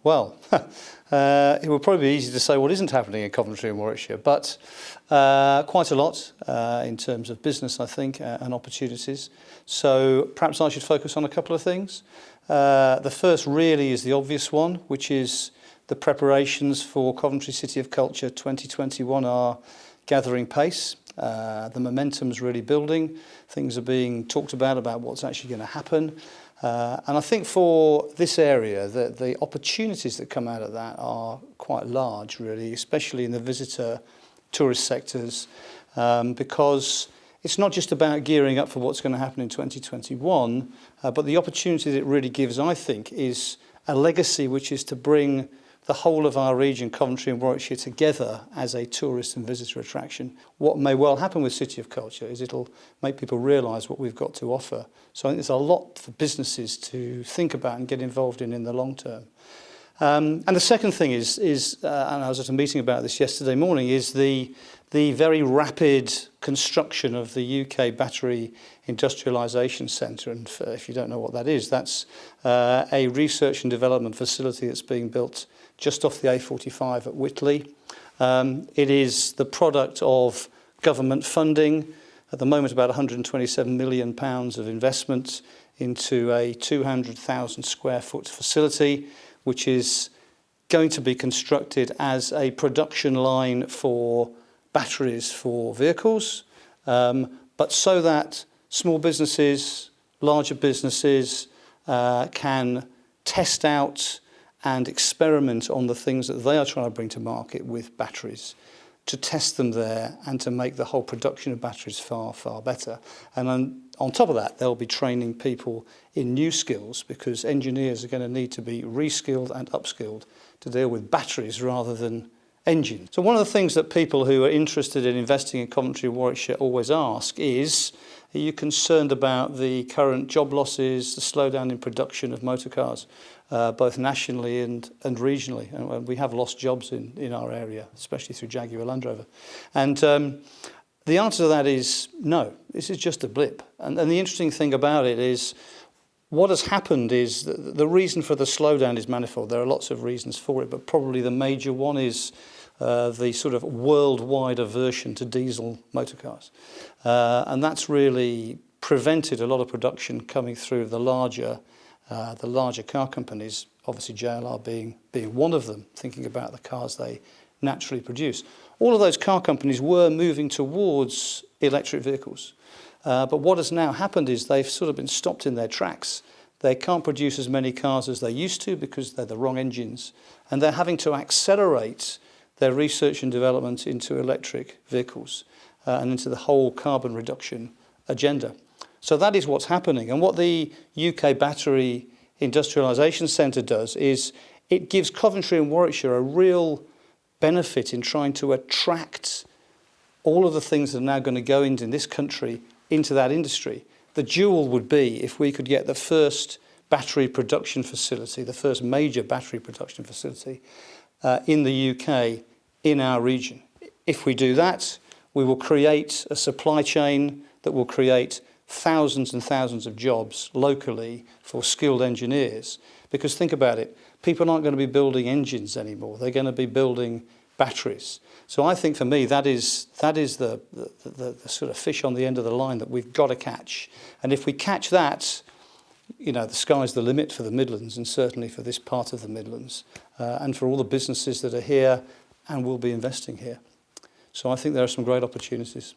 Well, it would probably be easy to say what isn't happening in Coventry and Warwickshire, but quite a lot in terms of business, I think, and opportunities. So perhaps I should focus on a couple of things. The first really is the obvious one, which is the preparations for Coventry City of Culture 2021 are gathering pace. The momentum's really building. Things are being talked about what's actually going to happen. And I think for this area, the opportunities that come out of that are quite large, really, especially in the visitor tourist sectors, because it's not just about gearing up for what's going to happen in 2021, but the opportunity that it really gives, I think, is a legacy which is to bring the whole of our region, Coventry and Warwickshire, together as a tourist and visitor attraction. What may well happen with City of Culture is it'll make people realise what we've got to offer. So I think there's a lot for businesses to think about and get involved in the long term. And the second thing is and I was at a meeting about this yesterday morning, is the very rapid construction of the UK Battery Industrialisation Centre. And if you don't know what that is, that's a research and development facility that's being built just off the A45 at Whitley. It is the product of government funding. At the moment, about £127 million of investment into a 200,000 square foot facility, which is going to be constructed as a production line for batteries for vehicles, but so that small businesses, larger businesses can test out and experiment on the things that they are trying to bring to market with batteries, to test them there and to make the whole production of batteries far, far better. And on top of that, they'll be training people in new skills, because engineers are going to need to be reskilled and upskilled to deal with batteries rather than engines. So one of the things that people who are interested in investing in Coventry and Warwickshire always ask is, are you concerned about the current job losses, the slowdown in production of motor cars, both nationally and regionally? And we have lost jobs in our area, especially through Jaguar Land Rover. And the answer to that is no, this is just a blip. And the interesting thing about it is, what has happened is the reason for the slowdown is manifold. There are lots of reasons for it, but probably the major one is the sort of worldwide aversion to diesel motor cars. And that's really prevented a lot of production coming through the larger car companies, obviously JLR being one of them, thinking about the cars they naturally produce. All of those car companies were moving towards electric vehicles. But what has now happened is they've sort of been stopped in their tracks. They can't produce as many cars as they used to because they're the wrong engines. And they're having to accelerate their research and development into electric vehicles and into the whole carbon reduction agenda. So that is what's happening. And what the UK Battery Industrialisation Centre does is it gives Coventry and Warwickshire a real benefit in trying to attract all of the things that are now going to go in this country into that industry. The jewel would be if we could get the first battery production facility, the first major battery production facility in the UK, in our region. If we do that, we will create a supply chain that will create thousands and thousands of jobs locally for skilled engineers. Because think about it, people aren't going to be building engines anymore. They're going to be building batteries. So I think for me that is the sort of fish on the end of the line that we've got to catch. And if we catch that, you know, the sky's the limit for the Midlands, and certainly for this part of the Midlands, and for all the businesses that are here and will be investing here. So I think there are some great opportunities.